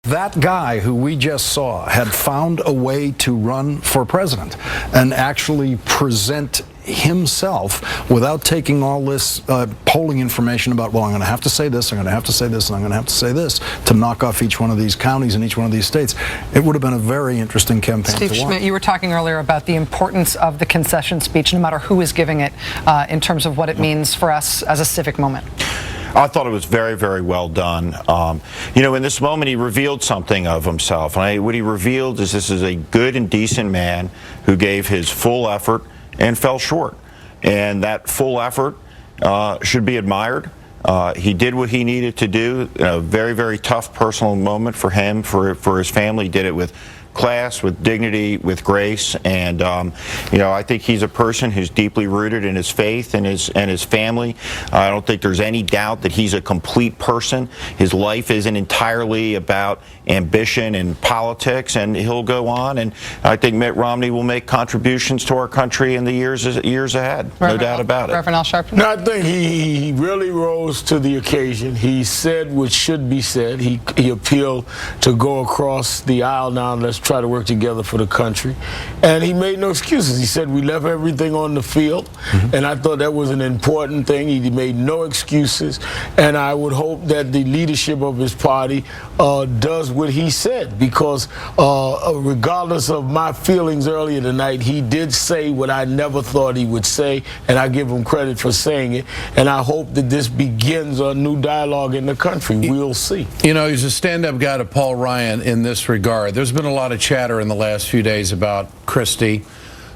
That guy who we just saw had found a way to run for president and actually present himself without taking all this polling information about, well, I'm going to have to say this, I'm going to have to say this, and I'm going to have to say this to knock off each one of these counties and each one of these states. It would have been a very interesting campaign Steve to watch. Schmidt, you were talking earlier about the importance of the concession speech, no matter who is giving it, in terms of what it means for us as a civic moment. I thought it was very, very well done. You know, in this moment, he revealed something of himself. And what he revealed is this is a good and decent man who gave his full effort and fell short. And that full effort should be admired. He did what he needed to do. A very, very tough personal moment for him, for his family. He did it with class, with dignity, with grace, and you know, I think he's a person who's deeply rooted in his faith and his family. I don't think there's any doubt that he's a complete person. His life isn't entirely about ambition and politics, and he'll go on. And I think Mitt Romney will make contributions to our country in the years ahead. No doubt about it. Reverend Al Sharpton? No, I think he really rose to the occasion. He said what should be said. He appealed to go across the aisle now. Let's try to work together for the country. And he made no excuses. He said we left everything on the field, and I thought that was an important thing. He made no excuses, and I would hope that the leadership of his party does what he said, because regardless of my feelings earlier tonight, he did say what I never thought he would say, and I give him credit for saying it, and I hope that this begins a new dialogue in the country. We'll see. You know, he's a stand-up guy to Paul Ryan in this regard. There's been a lot of chatter in the last few days about Christie,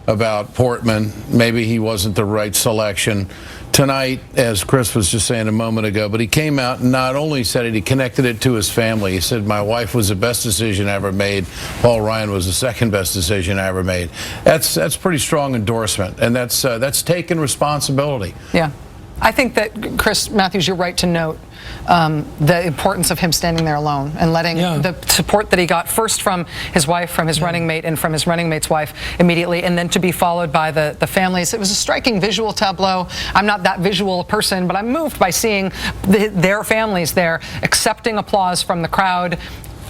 about Portman. Maybe he wasn't the right selection. Tonight, as Chris was just saying a moment ago, but he came out and not only said it, he connected it to his family. He said, my wife was the best decision I ever made. Paul Ryan was the second best decision I ever made. That's pretty strong endorsement, and that's taking responsibility. Yeah. I think that, Chris Matthews, you're right to note the importance of him standing there alone and letting the support that he got first from his wife, from his running mate, and from his running mate's wife immediately, and then to be followed by the families. It was a striking visual tableau. I'm not that visual a person, but I'm moved by seeing their families there accepting applause from the crowd,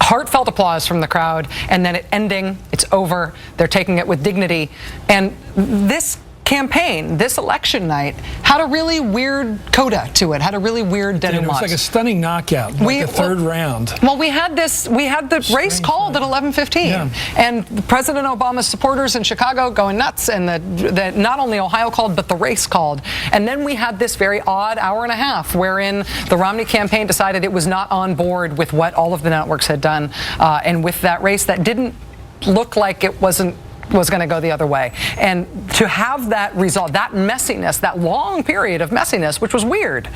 heartfelt applause from the crowd, and then it ending, it's over, they're taking it with dignity. And this campaign, this election night, had a really weird coda to it, had a really weird denouement. It was like a stunning knockout, like the third round. Well, we had the race called at 11:15, and President Obama's supporters in Chicago going nuts, and the not only Ohio called, but the race called. And then we had this very odd hour and a half wherein the Romney campaign decided it was not on board with what all of the networks had done, and with that race that didn't look like it was going to go the other way. And to have that result, that messiness, that long period of messiness, which was weird,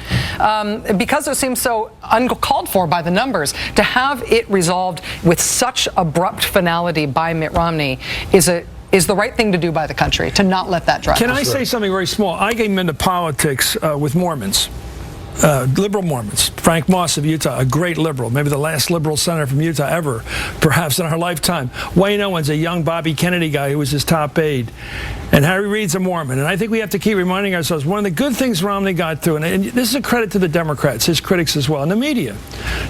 because it seems so uncalled for by the numbers, to have it resolved with such abrupt finality by Mitt Romney is the right thing to do by the country, to not let that drive. Can I say something very small? I came into politics with Mormons. Liberal Mormons. Frank Moss of Utah, a great liberal, maybe the last liberal senator from Utah ever, perhaps in our lifetime. Wayne Owens, a young Bobby Kennedy guy who was his top aide. And Harry Reid's a Mormon. And I think we have to keep reminding ourselves, one of the good things Romney got through, and this is a credit to the Democrats, his critics as well, and the media.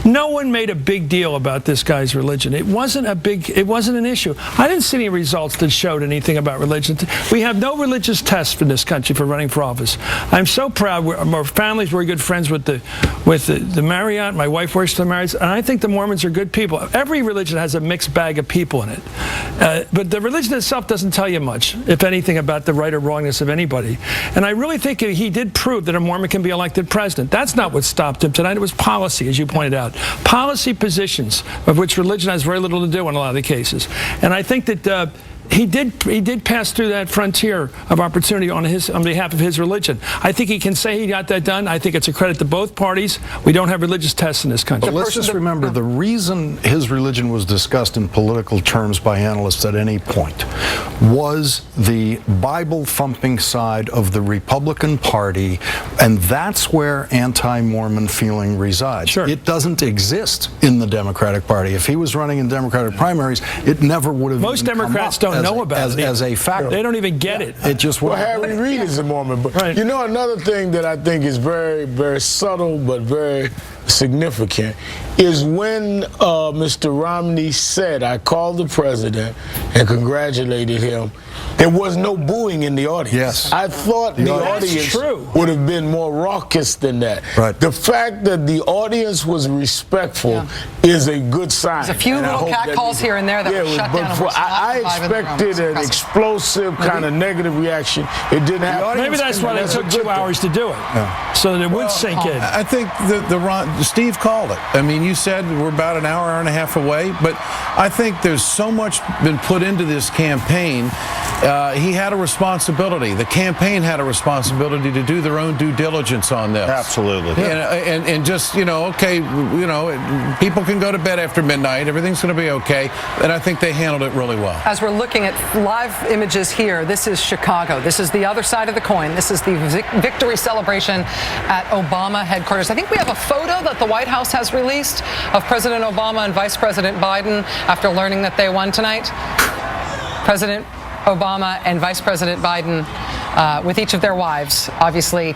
No one made a big deal about this guy's religion. It wasn't an issue. I didn't see any results that showed anything about religion. We have no religious tests in this country for running for office. I'm so proud. Our family's very good friends with the Marriott. My wife works for the Marriott, and I think the Mormons are good people. Every religion has a mixed bag of people in it. But the religion itself doesn't tell you much, if anything, about the right or wrongness of anybody. And I really think he did prove that a Mormon can be elected president. That's not what stopped him tonight. It was policy, as you pointed out. Policy positions, of which religion has very little to do in a lot of the cases. And I think that he did pass through that frontier of opportunity on behalf of his religion. I think he can say he got that done. I think it's a credit to both parties. We don't have religious tests in this country. But let's just remember, the reason his religion was discussed in political terms by analysts at any point was the Bible-thumping side of the Republican Party, and that's where anti-Mormon feeling resides. Sure. It doesn't exist in the Democratic Party. If he was running in Democratic primaries, it never would have. Most Democrats don't know about it as a factor. They don't even get it. It just well, Harry Reid is a Mormon, but you know, another thing that I think is very, very subtle but very significant is when Mr. Romney said, I called the president and congratulated him. There was no booing in the audience. Yes. I thought the audience would have been more raucous than that. Right. The fact that the audience was respectful is a good sign. There's a few little catcalls here and there that were shut down. I expected an explosive kind of negative reaction. It didn't happen. Maybe that's why they took 2 hours to do it, so that it would sink in. I think Steve called it. I mean, you said we're about an hour and a half away, but I think there's so much been put into this campaign. He had a responsibility. The campaign had a responsibility to do their own due diligence on this. Absolutely. And just, okay, people can go to bed after midnight. Everything's going to be okay. And I think they handled it really well. As we're looking at live images here, this is Chicago. This is the other side of the coin. This is the victory celebration at Obama headquarters. I think we have a photo that the White House has released of President Obama and Vice President Biden after learning that they won tonight. President Obama and Vice President Biden with each of their wives, obviously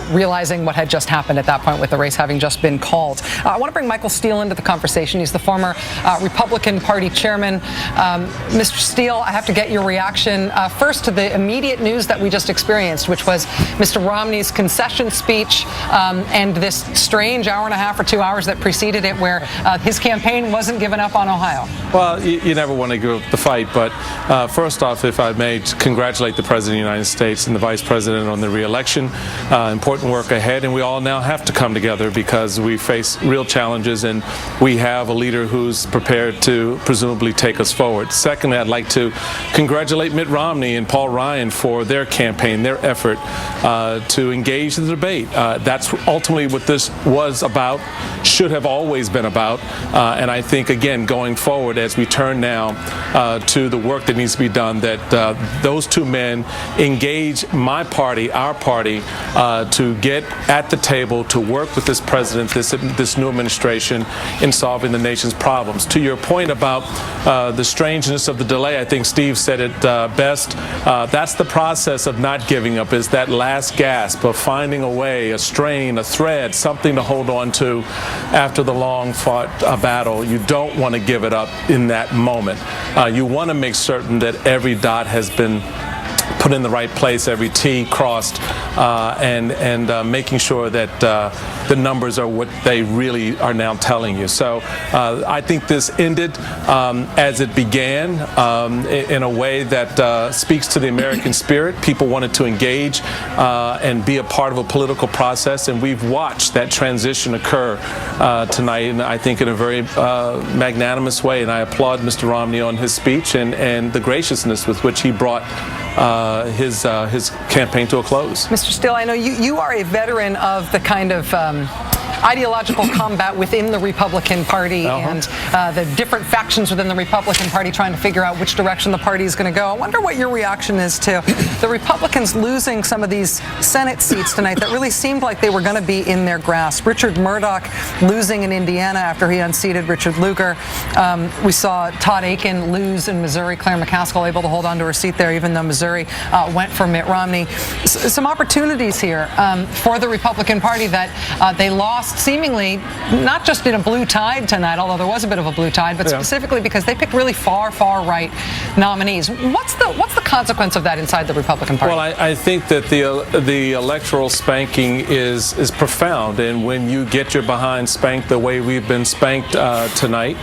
realizing what had just happened at that point with the race having just been called. I want to bring Michael Steele into the conversation. He's the former Republican Party chairman. Mr. Steele, I have to get your reaction first to the immediate news that we just experienced, which was Mr. Romney's concession speech and this strange hour and a half or 2 hours that preceded it where his campaign wasn't giving up on Ohio. Well, you never want to give up the fight, but first off, if I may congratulate the President of the United States and the Vice President on the re-election. Important work ahead, and we all now have to come together because we face real challenges, and we have a leader who's prepared to presumably take us forward. Secondly, I'd like to congratulate Mitt Romney and Paul Ryan for their campaign, their effort to engage the debate. That's ultimately what this was about, should have always been about, and I think, again, going forward as we turn now to the work that needs to be done, that those two men engage my party, our party, to get at the table to work with this president, this new administration in solving the nation's problems. To your point about the strangeness of the delay, I think Steve said it best. That's the process of not giving up, is that last gasp of finding a way, a strain, a thread, something to hold on to after the long-fought battle. You don't want to give it up in that moment. You want to make certain that every dot has been put in the right place, every T crossed, and making sure that the numbers are what they really are now telling you. So I think this ended as it began, in a way that speaks to the American spirit. People wanted to engage and be a part of a political process, and we've watched that transition occur tonight, and I think in a very magnanimous way. And I applaud Mr. Romney on his speech and the graciousness with which he brought his campaign to a close. Mr. Steele, I know you are a veteran of the kind of ideological combat within the Republican Party and the different factions within the Republican Party trying to figure out which direction the party is going to go. I wonder what your reaction is to the Republicans losing some of these Senate seats tonight that really seemed like they were going to be in their grasp. Richard Murdoch losing in Indiana after he unseated Richard Lugar. We saw Todd Akin lose in Missouri. Claire McCaskill able to hold on to her seat there, even though Missouri went for Mitt Romney. Some opportunities here for the Republican Party that they lost seemingly not just in a blue tide tonight, although there was a bit of a blue tide, but specifically because they picked really far right nominees. What's the consequence of that inside the Republican Party? Well, I think that the electoral spanking is profound, and when you get your behind spanked the way we've been spanked tonight,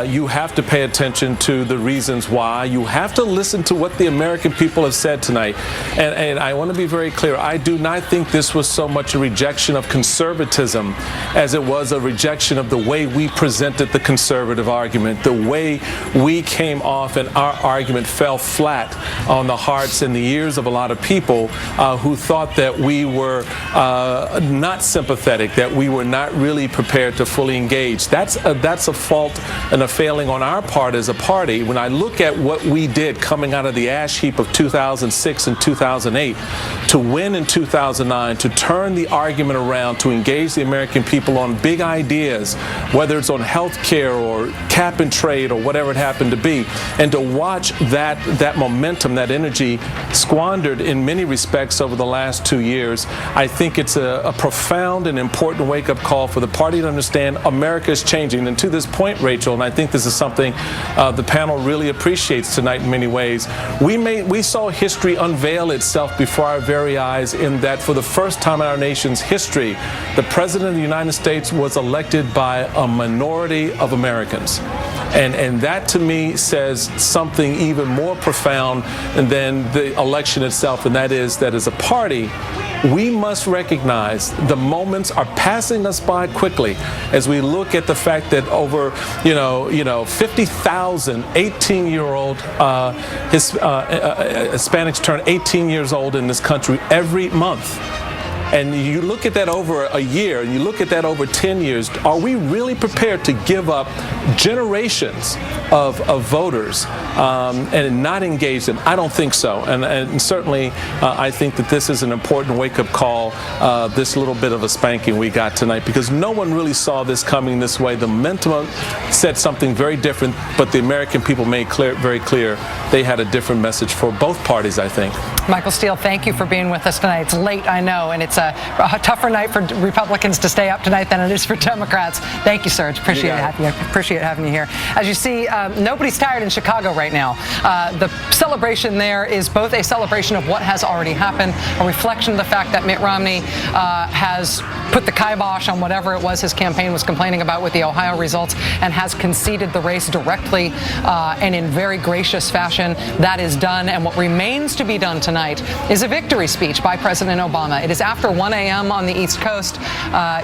you have to pay attention to the reasons why. You have to listen to what the American people have said tonight, and I want to be very clear. I do not think this was so much a rejection of conservatism as it was a rejection of the way we presented the conservative argument, the way we came off and our argument fell flat on the hearts and the ears of a lot of people who thought that we were not sympathetic, that we were not really prepared to fully engage. That's a fault and a failing on our part as a party. When I look at what we did coming out of the ash heap of 2006 and 2008, to win in 2009, to turn the argument around, to engage the American American people on big ideas, whether it's on health care or cap and trade or whatever it happened to be. And to watch that momentum, that energy squandered in many respects over the last 2 years, I think it's a profound and important wake-up call for the party to understand America is changing. And to this point, Rachel, and I think this is something the panel really appreciates tonight in many ways, we saw history unveil itself before our very eyes in that for the first time in our nation's history, the President of the United States was elected by a minority of Americans. And that to me says something even more profound than the election itself, and that is that as a party, we must recognize the moments are passing us by quickly as we look at the fact that over 50,000 18-year-old Hispanics turn 18 years old in this country every month. And you look at that over a year, and you look at that over 10 years, are we really prepared to give up generations of voters and not engage them? I don't think so. And certainly I think that this is an important wake-up call, this little bit of a spanking we got tonight, because no one really saw this coming this way. The momentum said something very different, but the American people made very clear they had a different message for both parties, I think. Michael Steele, thank you for being with us tonight. It's late, I know, and it's a tougher night for Republicans to stay up tonight than it is for Democrats. Thank you, sir. Appreciate having you here. As you see, nobody's tired in Chicago right now. The celebration there is both a celebration of what has already happened, a reflection of the fact that Mitt Romney has put the kibosh on whatever it was his campaign was complaining about with the Ohio results and has conceded the race directly and in very gracious fashion. That is done, and what remains to be done tonight is a victory speech by President Obama. It is after 1 a.m. on the East Coast.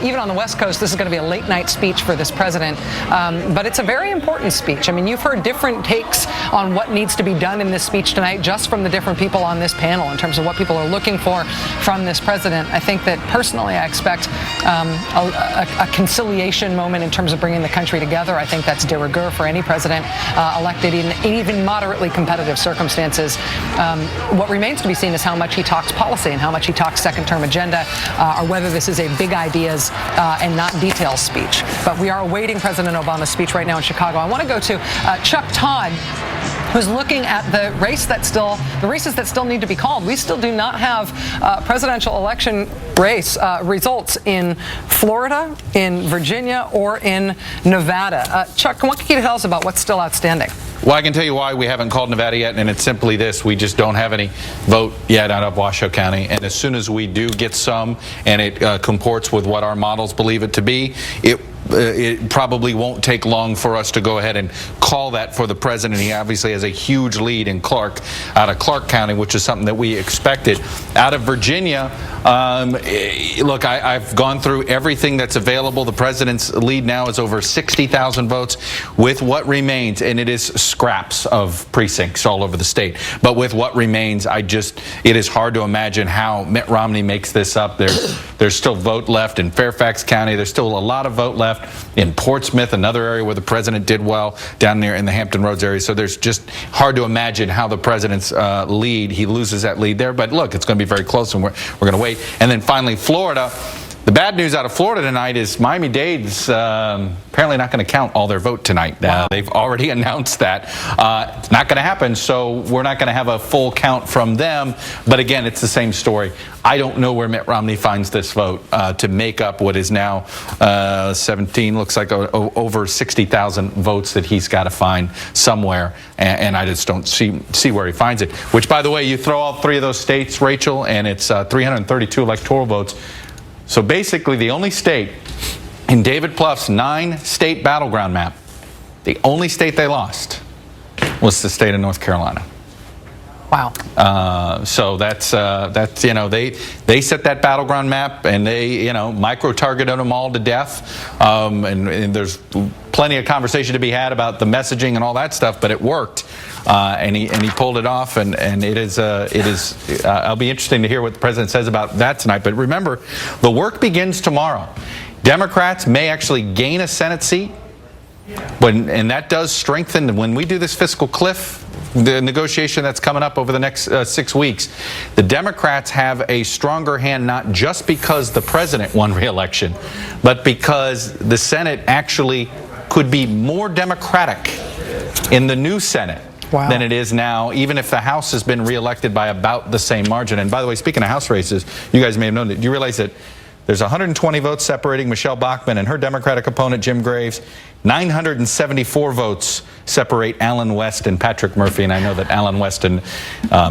Even on the West Coast, this is going to be a late-night speech for this president. But it's a very important speech. I mean, you've heard different takes on what needs to be done in this speech tonight just from the different people on this panel in terms of what people are looking for from this president. I think that personally I expect a conciliation moment in terms of bringing the country together. I think that's de rigueur for any president elected in even moderately competitive circumstances. What remains to be seen is how much he talks policy and how much he talks second-term agenda, or whether this is a big ideas and not details speech. But we are awaiting President Obama's speech right now in Chicago. I want to go to Chuck Todd, who's looking at the races that still need to be called. We still do not have presidential election race results in Florida, in Virginia, or in Nevada. Chuck, what can you tell us about what's still outstanding? Well, I can tell you why we haven't called Nevada yet, and it's simply this. We just don't have any vote yet out of Washoe County, and as soon as we do get some, and it comports with what our models believe it to be, it probably won't take long for us to go ahead and call that for the president. He obviously has a huge lead in out of Clark County, which is something that we expected. Out of Virginia, look, I've gone through everything that's available. The president's lead now is over 60,000 votes with what remains, and it is scraps of precincts all over the state. But with what remains, it is hard to imagine how Mitt Romney makes this up. There's still vote left in Fairfax County. There's still a lot of vote left in Portsmouth, another area where the president did well, down there in the Hampton Roads area. So there's just hard to imagine how the president's lead, he loses that lead there. But look, it's going to be very close, and we're going to wait. And then finally, Florida. The bad news out of Florida tonight is Miami-Dade's apparently not going to count all their vote tonight. They've already announced that. It's not going to happen, so we're not going to have a full count from them. But again, it's the same story. I don't know where Mitt Romney finds this vote to make up what is now 17, looks like over 60,000 votes that he's got to find somewhere. And I just don't see where he finds it. Which, by the way, you throw all three of those states, Rachel, and it's 332 electoral votes. So basically, the only state in David Plouffe's 9-state battleground map, the only state they lost was the state of North Carolina. Wow. So that's they set that battleground map, and they micro-targeted them all to death. And there's plenty of conversation to be had about the messaging and all that stuff, but it worked. And he pulled it off, and it is I'll be interesting to hear what the president says about that tonight. But remember, the work begins tomorrow. Democrats may actually gain a Senate seat, and that does strengthen when we do this fiscal cliff the negotiation that's coming up over the next 6 weeks, the Democrats have a stronger hand, not just because the president won re-election, but because the Senate actually could be more Democratic in the new Senate. Wow. Than it is now, even if the House has been reelected by about the same margin. And by the way, speaking of House races, you guys may have known that. Do you realize that there's 120 votes separating Michelle Bachmann and her Democratic opponent, Jim Graves? 974 votes separate Alan West and Patrick Murphy. And I know that Alan West and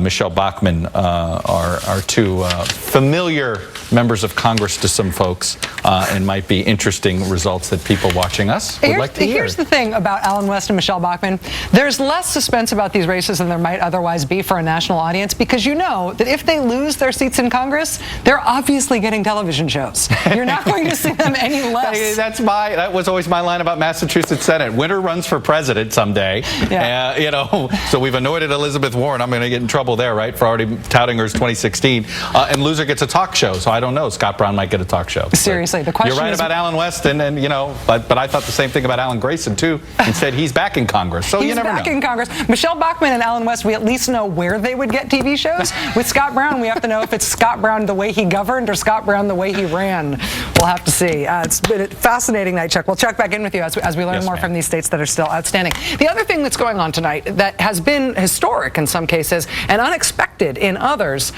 Michelle Bachmann are two familiar members of Congress to some folks, and might be interesting results that people watching us would like to hear. Here's the thing about Alan West and Michelle Bachmann. There's less suspense about these races than there might otherwise be for a national audience, because you know that if they lose their seats in Congress, they're obviously getting television shows. You're not going to see them any less. That was always my line about Massachusetts Senate. Winner runs for president someday. Yeah. You know, so we've anointed Elizabeth Warren. I'm going to get in trouble there, right, for already touting her as 2016. And loser gets a talk show. So I don't know. Scott Brown might get a talk show. Seriously, the question is... You're right about Alan West, and you know, but I thought the same thing about Alan Grayson, too. He said he's back in Congress. So you never know. He's back in Congress. Michelle Bachmann and Alan West, we at least know where they would get TV shows. With Scott Brown, we have to know if it's Scott Brown the way he governed or Scott Brown the way he ran. We'll have to see. It's been a fascinating night, Chuck. We'll check back in with you as we learn more from these states that are still outstanding. The other thing that's going on tonight that has been historic in some cases and unexpected in others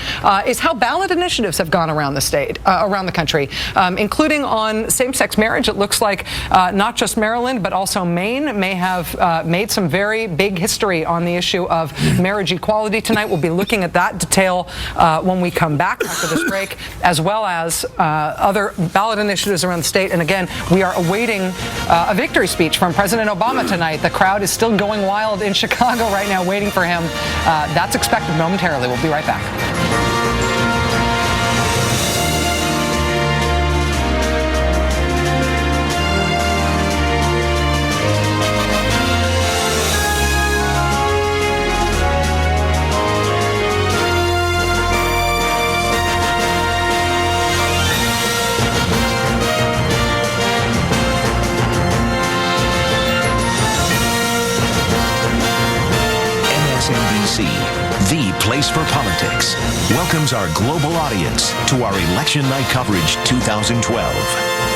is how ballot initiatives have gone around the state, around the country, including on same-sex marriage. It looks like not just Maryland, but also Maine may have made some very big history on the issue of marriage equality tonight. We'll be looking at that detail when we come back after this break, as well as other ballot initiatives around the state. And again, we are awaiting a victory speech from President Obama tonight. The crowd is still going wild in Chicago right now, waiting for him. That's expected momentarily. We'll be right back. MSNBC, the place for politics, welcomes our global audience to our Election Night Coverage 2012.